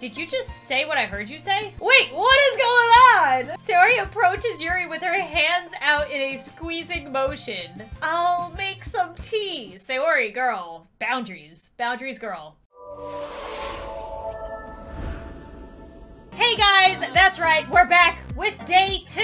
Did you just say what I heard you say? Wait, what is going on? Sayori approaches Yuri with her hands out in a squeezing motion. I'll make some tea. Sayori, girl. Boundaries. Boundaries, girl. Hey guys, that's right, we're back with day 2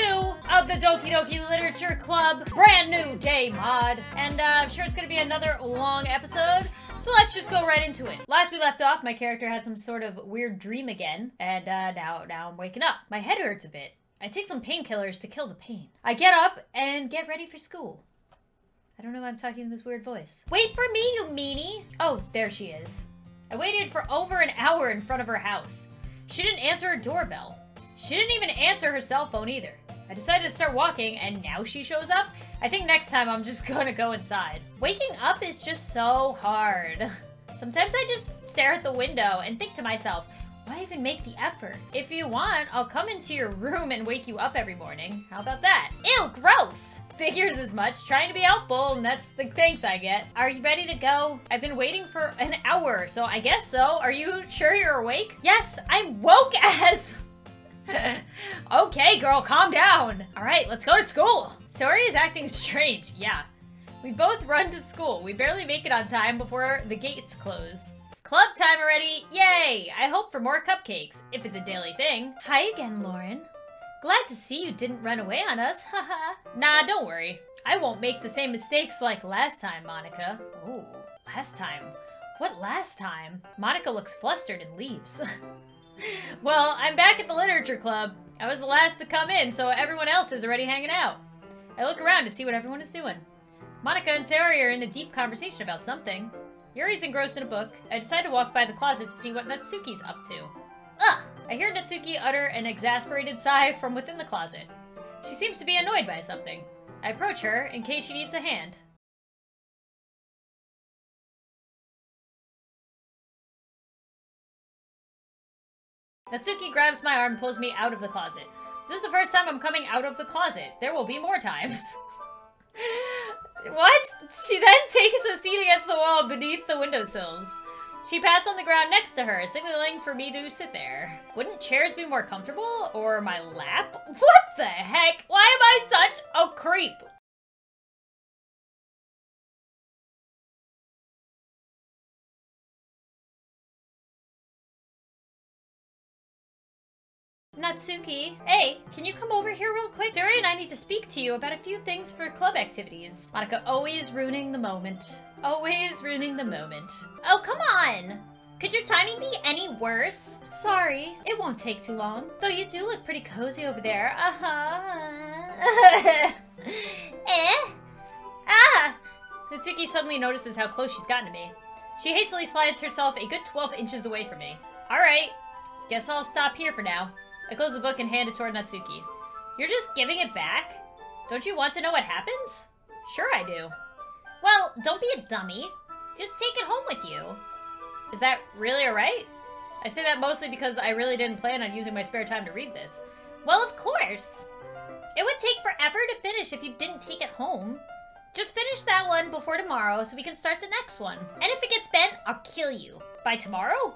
of the Doki Doki Literature Club. Brand new day mod. And I'm sure it's gonna be another long episode. So let's just go right into it. Last we left off, my character had some sort of weird dream again. And now I'm waking up. My head hurts a bit. I take some painkillers to kill the pain. I get up and get ready for school. I don't know why I'm talking in this weird voice. Wait for me, you meanie. Oh, there she is. I waited for over an hour in front of her house. She didn't answer her doorbell. She didn't even answer her cell phone either. I decided to start walking, and now she shows up? I think next time I'm just gonna go inside. Waking up is just so hard. Sometimes I just stare at the window and think to myself, why even make the effort? If you want, I'll come into your room and wake you up every morning. How about that? Ew, gross! Figures as much, trying to be helpful, and that's the thanks I get. Are you ready to go? I've been waiting for an hour, so I guess so. Are you sure you're awake? Yes, I'm woke as... Okay, girl, calm down. All right, let's go to school. Sayori is acting strange, yeah. We both run to school. We barely make it on time before the gates close. Club time already, yay! I hope for more cupcakes, if it's a daily thing. Hi again, Lauren. Glad to see you didn't run away on us, haha. Nah, don't worry. I won't make the same mistakes like last time, Monica. Ooh, last time? What last time? Monica looks flustered and leaves. Well, I'm back at the literature club. I was the last to come in, so everyone else is already hanging out. I look around to see what everyone is doing. Monica and Sayori are in a deep conversation about something. Yuri's engrossed in a book. I decide to walk by the closet to see what Natsuki's up to. Ugh! I hear Natsuki utter an exasperated sigh from within the closet. She seems to be annoyed by something. I approach her in case she needs a hand. Natsuki grabs my arm and pulls me out of the closet. This is the first time I'm coming out of the closet. There will be more times. What? She then takes a seat against the wall beneath the windowsills. She pats on the ground next to her, signaling for me to sit there. Wouldn't chairs be more comfortable? Or my lap? What the heck? Why am I such a creep? Natsuki, hey, can you come over here real quick? Sayori and I need to speak to you about a few things for club activities. Monica always ruining the moment. Always ruining the moment. Oh, come on! Could your timing be any worse? Sorry, it won't take too long. Though you do look pretty cozy over there. Natsuki suddenly notices how close she's gotten to me. She hastily slides herself a good 12 inches away from me. Alright, guess I'll stop here for now. I close the book and hand it toward Natsuki. You're just giving it back? Don't you want to know what happens? Sure I do. Well, don't be a dummy. Just take it home with you. Is that really alright? I say that mostly because I really didn't plan on using my spare time to read this. Well, of course. It would take forever to finish if you didn't take it home. Just finish that one before tomorrow so we can start the next one. And if it gets bent, I'll kill you. By tomorrow?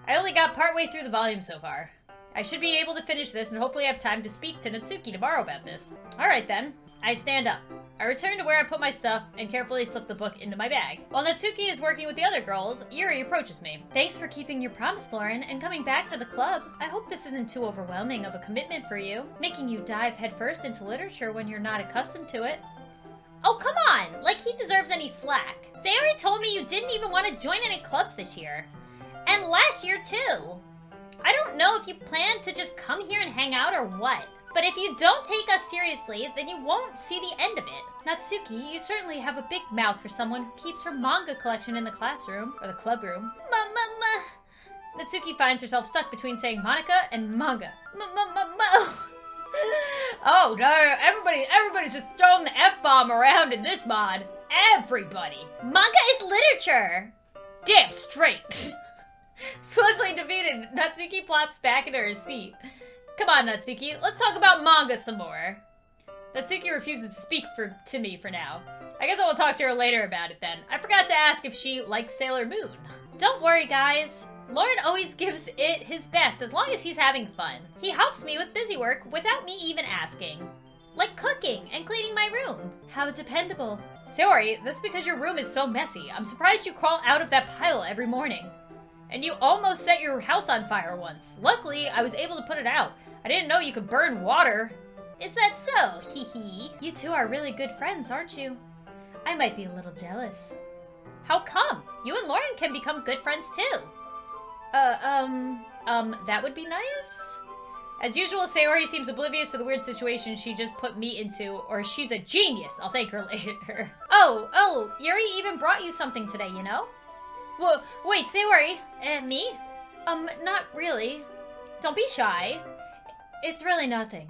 I only got partway through the volume so far. I should be able to finish this and hopefully have time to speak to Natsuki tomorrow about this. Alright then. I stand up. I return to where I put my stuff and carefully slip the book into my bag. While Natsuki is working with the other girls, Yuri approaches me. Thanks for keeping your promise, Lauren, and coming back to the club. I hope this isn't too overwhelming of a commitment for you, making you dive headfirst into literature when you're not accustomed to it. Oh, come on! Like he deserves any slack. Sayori told me you didn't even want to join any clubs this year. And last year, too. I don't know if you plan to just come here and hang out or what. But if you don't take us seriously, then you won't see the end of it. Natsuki, you certainly have a big mouth for someone who keeps her manga collection in the classroom, or the club room. Natsuki finds herself stuck between saying Monica and manga. Oh no, everybody's just throwing the F-bomb around in this mod. Everybody. Manga is literature. Damn straight. Swiftly defeated, Natsuki plops back into her seat. Come on, Natsuki, let's talk about manga some more. Natsuki refuses to speak to me for now. I guess I will talk to her later about it then. I forgot to ask if she likes Sailor Moon. Don't worry, guys. Lauren always gives it his best as long as he's having fun. He helps me with busy work without me even asking. Like cooking and cleaning my room. How dependable. Sayori, that's because your room is so messy. I'm surprised you crawl out of that pile every morning. And you almost set your house on fire once. Luckily, I was able to put it out. I didn't know you could burn water. Is that so? Hee hee. You two are really good friends, aren't you? I might be a little jealous. How come? You and Lauren can become good friends too. That would be nice? As usual, Sayori seems oblivious to the weird situation she just put me into, or she's a genius. I'll thank her later. Oh, Yuri even brought you something today, you know? Whoa, wait, Sayori. Me? Not really. Don't be shy. It's really nothing.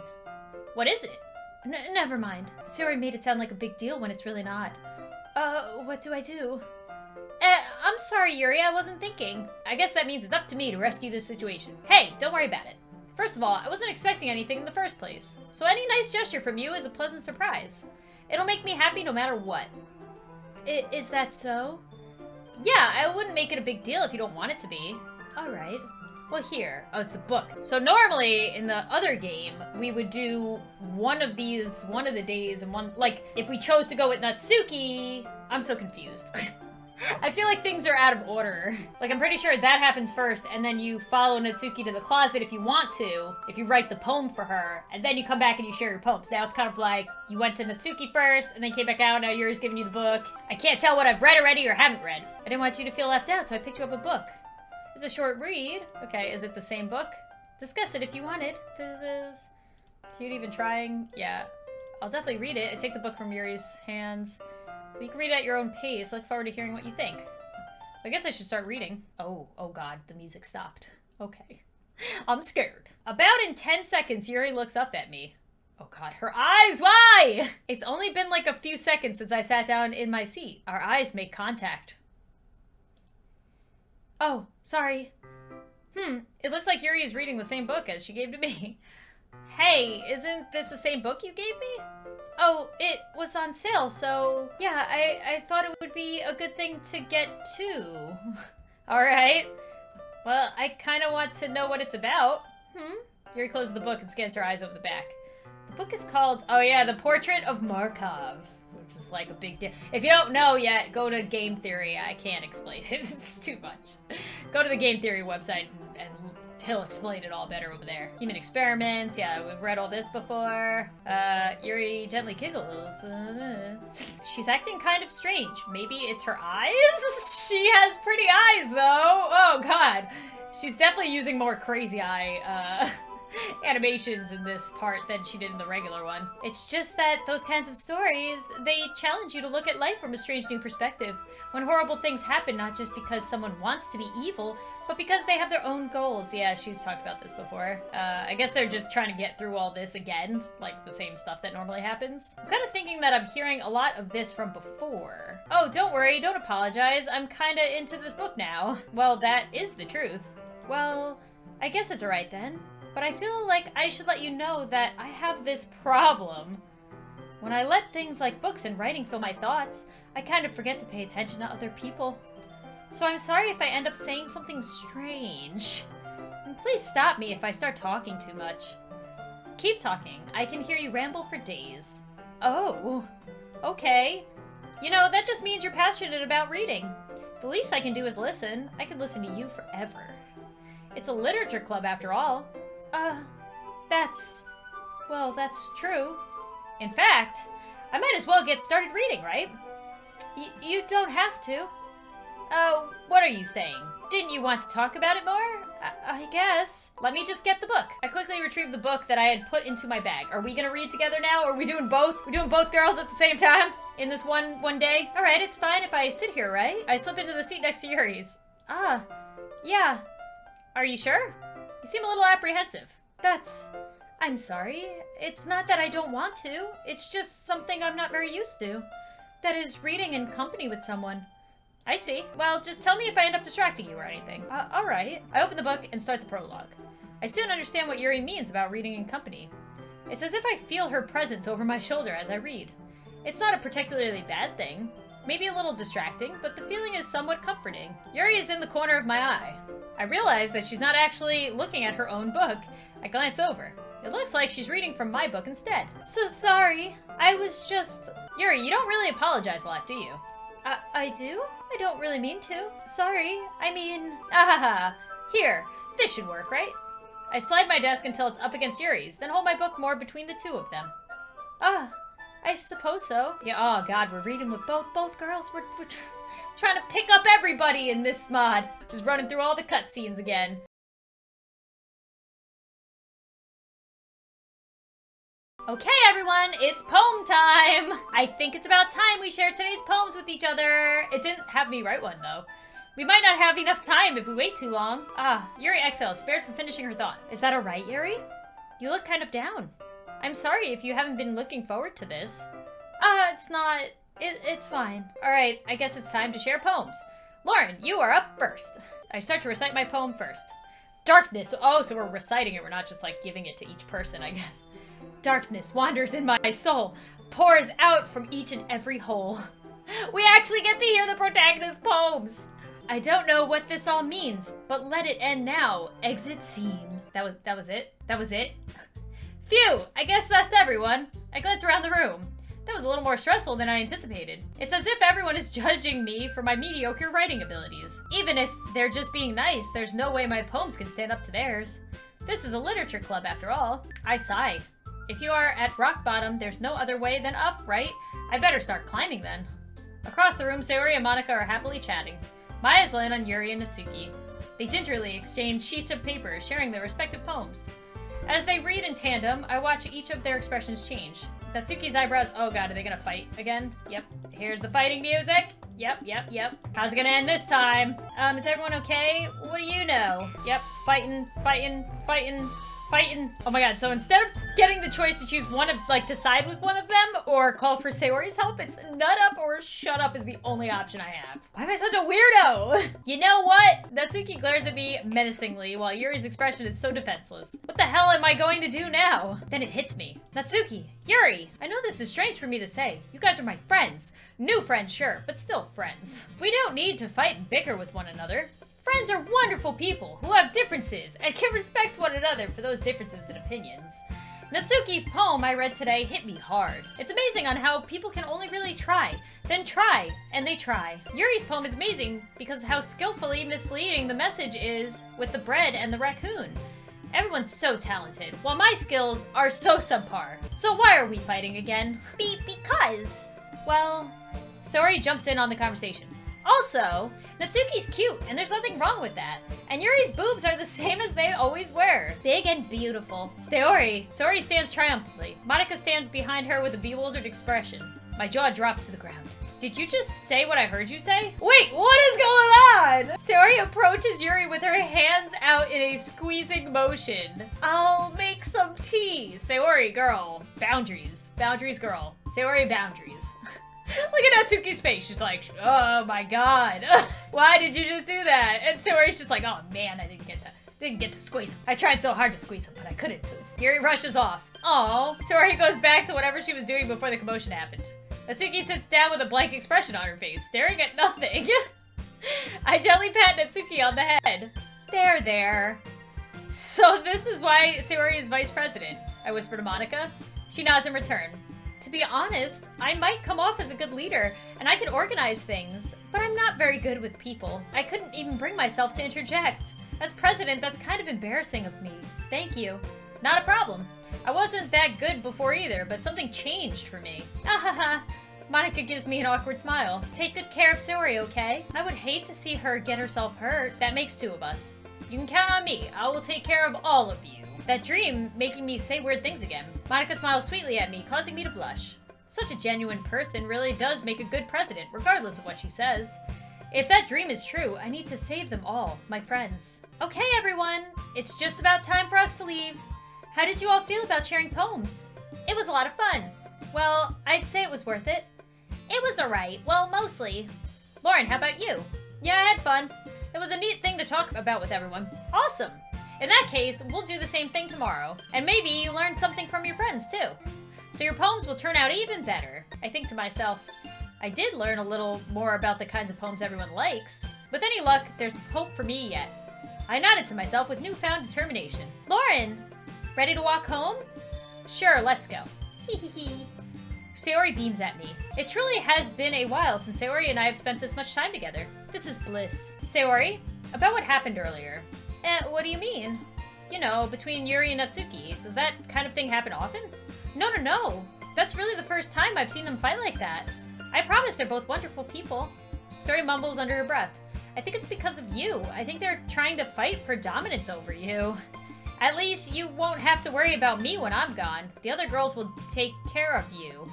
What is it? Never mind. Sayori made it sound like a big deal when it's really not. What do I do? I'm sorry, Yuri, I wasn't thinking. I guess that means it's up to me to rescue this situation. Hey, don't worry about it. First of all, I wasn't expecting anything in the first place. So any nice gesture from you is a pleasant surprise. It'll make me happy no matter what. Is that so? Yeah, I wouldn't make it a big deal if you don't want it to be. Alright. Well, here. Oh, it's the book. So normally, in the other game, we would do one of these one of the days and one... Like, if we chose to go with Natsuki... I'm so confused. I feel like things are out of order. Like, I'm pretty sure that happens first, and then you follow Natsuki to the closet if you want to, if you write the poem for her, and then you come back and you share your poems. Now it's kind of like, you went to Natsuki first, and then came back out, now Yuri's giving you the book. I can't tell what I've read already or haven't read. I didn't want you to feel left out, so I picked you up a book. It's a short read. Okay, is it the same book? Discuss it if you wanted. This is... Cute even trying. Yeah, I'll definitely read it. I take the book from Yuri's hands. You can read it at your own pace. I look forward to hearing what you think. I guess I should start reading. Oh god, the music stopped. Okay. I'm scared. About in 10 seconds, Yuri looks up at me. Oh god, her eyes, why? It's only been like a few seconds since I sat down in my seat. Our eyes make contact. Oh, sorry. It looks like Yuri is reading the same book as she gave to me. Hey, isn't this the same book you gave me? Oh, it was on sale, so yeah, I thought it would be a good thing to get too. Alright. Well, I kind of want to know what it's about. Yuri closes the book and scans her eyes over the back. The book is called, oh yeah, The Portrait of Markov, which is like a big deal. If you don't know yet, go to Game Theory. I can't explain it, it's too much. Go to the Game Theory website and he'll explain it all better over there. Human experiments, yeah, we've read all this before. Yuri gently giggles. She's acting kind of strange. Maybe it's her eyes? She has pretty eyes, though. Oh, God. She's definitely using more crazy eye, animations in this part than she did in the regular one. It's just that those kinds of stories, they challenge you to look at life from a strange new perspective. When horrible things happen, not just because someone wants to be evil, but because they have their own goals. Yeah, she's talked about this before. I guess they're just trying to get through all this again, like the same stuff that normally happens. I'm kind of thinking that I'm hearing a lot of this from before. Oh, don't worry, don't apologize. I'm kind of into this book now. Well, that is the truth. Well, I guess it's alright then. But I feel like I should let you know that I have this problem. When I let things like books and writing fill my thoughts, I kind of forget to pay attention to other people. So I'm sorry if I end up saying something strange. And please stop me if I start talking too much. Keep talking. I can hear you ramble for days. Oh, okay. You know, that just means you're passionate about reading. The least I can do is listen. I could listen to you forever. It's a literature club after all. That's true. In fact, I might as well get started reading, right? You don't have to. What are you saying? Didn't you want to talk about it more? I guess. Let me just get the book. I quickly retrieved the book that I had put into my bag. Are we gonna read together now? Are we doing both? We're doing both girls at the same time? In this one day? Alright, it's fine if I sit here, right? I slip into the seat next to Yuri's. Yeah. Are you sure? You seem a little apprehensive. I'm sorry. It's not that I don't want to. It's just something I'm not very used to. That is, reading in company with someone. I see. Well, just tell me if I end up distracting you or anything. Alright. I open the book and start the prologue. I soon understand what Yuri means about reading in company. It's as if I feel her presence over my shoulder as I read. It's not a particularly bad thing. Maybe a little distracting, but the feeling is somewhat comforting. Yuri is in the corner of my eye. I realize that she's not actually looking at her own book. I glance over. It looks like she's reading from my book instead. So sorry. I was just... Yuri, you don't really apologize a lot, do you? I do? I don't really mean to. Sorry. I mean... Ahaha. Here. This should work, right? I slide my desk until it's up against Yuri's, then hold my book more between the two of them. I suppose so. Yeah, oh god, we're reading with both girls. We're trying to pick up everybody in this mod. Just running through all the cutscenes again. Okay, everyone, it's poem time! I think it's about time we share today's poems with each other. It didn't have me write one, though. We might not have enough time if we wait too long. Yuri exhales, spared from finishing her thought. Is that alright, Yuri? You look kind of down. I'm sorry if you haven't been looking forward to this. It's not... It's fine. Alright, I guess it's time to share poems. Lauren, you are up first. I start to recite my poem first. Darkness. Oh, so we're reciting it. We're not just, like, giving it to each person, I guess. Darkness wanders in my soul, pours out from each and every hole. We actually get to hear the protagonist's poems. I don't know what this all means, but let it end now. Exit scene. That was it? That was it? Phew, I guess that's everyone. I glance around the room. That was a little more stressful than I anticipated. It's as if everyone is judging me for my mediocre writing abilities. Even if they're just being nice, there's no way my poems can stand up to theirs. This is a literature club after all. I sigh. If you are at rock bottom, there's no other way than up, right? I better start climbing then. Across the room, Sayori and Monika are happily chatting. My eyes land on Yuri and Natsuki. They gingerly exchange sheets of paper, sharing their respective poems. As they read in tandem, I watch each of their expressions change. Natsuki's eyebrows, oh god, are they gonna fight again? Yep, here's the fighting music. Yep. How's it gonna end this time? Is everyone okay? What do you know? Yep, fighting. Oh my god, so instead of getting the choice to choose one of, like, to side with one of them or call for Sayori's help, it's nut up or shut up is the only option I have. Why am I such a weirdo? You know what? Natsuki glares at me menacingly while Yuri's expression is so defenseless. What the hell am I going to do now? Then it hits me. Natsuki, Yuri, I know this is strange for me to say. You guys are my friends. New friends, sure, but still friends. We don't need to fight and bicker with one another. Friends are wonderful people who have differences and can respect one another for those differences and opinions. Natsuki's poem I read today hit me hard. It's amazing on how people can only really try, then try, and they try. Yuri's poem is amazing because how skillfully misleading the message is with the bread and the raccoon. Everyone's so talented, while my skills are so subpar. So why are we fighting again? Because... Well... Sayori jumps in on the conversation. Also, Natsuki's cute, and there's nothing wrong with that. And Yuri's boobs are the same as they always were. Big and beautiful. Sayori stands triumphantly. Monika stands behind her with a bewildered expression. My jaw drops to the ground. Did you just say what I heard you say? Wait, what is going on? Sayori approaches Yuri with her hands out in a squeezing motion. I'll make some tea. Sayori, girl. Boundaries. Boundaries, girl. Sayori, boundaries. Look at Natsuki's face. She's like, oh my god. Why did you just do that? And Sayori's just like, oh man, I didn't get to squeeze him. I tried so hard to squeeze him, but I couldn't. Yuri rushes off. Aww. Sayori goes back to whatever she was doing before the commotion happened. Natsuki sits down with a blank expression on her face, staring at nothing. I gently pat Natsuki on the head. There. So this is why Sayori is vice president, I whisper to Monika. She nods in return. To be honest, I might come off as a good leader, and I can organize things, but I'm not very good with people. I couldn't even bring myself to interject. As president, that's kind of embarrassing of me. Thank you. Not a problem. I wasn't that good before either, but something changed for me. Ahaha. Monika gives me an awkward smile. Take good care of Sayori, okay? I would hate to see her get herself hurt. That makes two of us. You can count on me. I will take care of all of you. That dream making me say weird things again. Monika smiles sweetly at me, causing me to blush. Such a genuine person really does make a good president, regardless of what she says. If that dream is true, I need to save them all, my friends. Okay, everyone. It's just about time for us to leave. How did you all feel about sharing poems? It was a lot of fun. Well, I'd say it was worth it. It was alright. Well, mostly. Lauren, how about you? Yeah, I had fun. It was a neat thing to talk about with everyone. Awesome. In that case, we'll do the same thing tomorrow. And maybe you learn something from your friends, too. So your poems will turn out even better. I think to myself, I did learn a little more about the kinds of poems everyone likes. With any luck, there's hope for me yet. I nodded to myself with newfound determination. Lauren! Ready to walk home? Sure, let's go. Hehehe. Sayori beams at me. It truly has been a while since Sayori and I have spent this much time together. This is bliss. Sayori, about what happened earlier. What do you mean? You know, between Yuri and Natsuki. Does that kind of thing happen often? No. That's really the first time I've seen them fight like that. I promise they're both wonderful people. Sayori mumbles under her breath. I think it's because of you. I think they're trying to fight for dominance over you. At least you won't have to worry about me when I'm gone. The other girls will take care of you.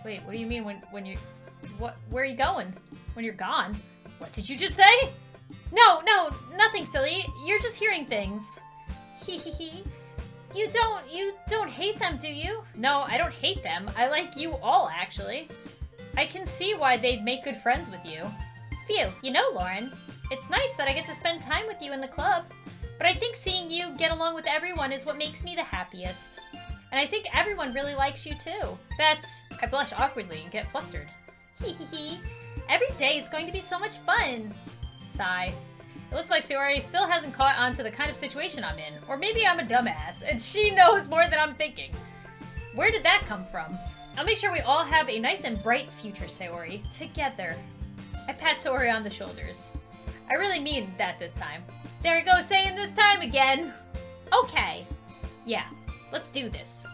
Wait, what do you mean when you... Where are you going? When you're gone? What did you just say? No, nothing silly. You're just hearing things. Hehehe. You don't hate them, do you? No, I don't hate them. I like you all, actually. I can see why they'd make good friends with you. Phew, you know, Lauren, it's nice that I get to spend time with you in the club, but I think seeing you get along with everyone is what makes me the happiest. And I think everyone really likes you too. I blush awkwardly and get flustered. Hehehe. Every day is going to be so much fun. Sigh. It looks like Sayori still hasn't caught on to the kind of situation I'm in. Or maybe I'm a dumbass, and she knows more than I'm thinking. Where did that come from? I'll make sure we all have a nice and bright future, Sayori. Together. I pat Sayori on the shoulders. I really mean that this time. There you go, saying this time again. Okay. Yeah, let's do this.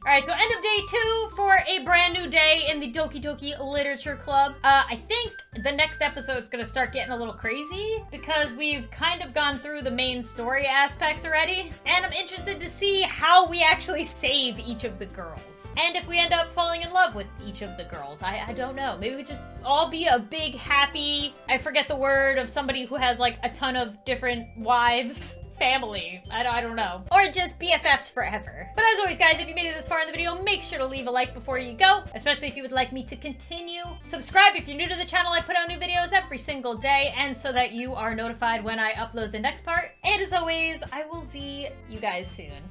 Alright, so end of day 2 for a brand new day in the Doki Doki Literature Club. I think the next episode's gonna start getting a little crazy because we've kind of gone through the main story aspects already. And I'm interested to see how we actually save each of the girls. And if we end up falling in love with each of the girls. I don't know. Maybe we just all be a big, happy, I forget the word, of somebody who has like a ton of different wives. Family. I don't know. Or just BFFs forever. But as always, guys, if you made it this far in the video, make sure to leave a like before you go, especially if you would like me to continue. Subscribe if you're new to the channel. I put out new videos every single day, and so that you are notified when I upload the next part. And as always, I will see you guys soon.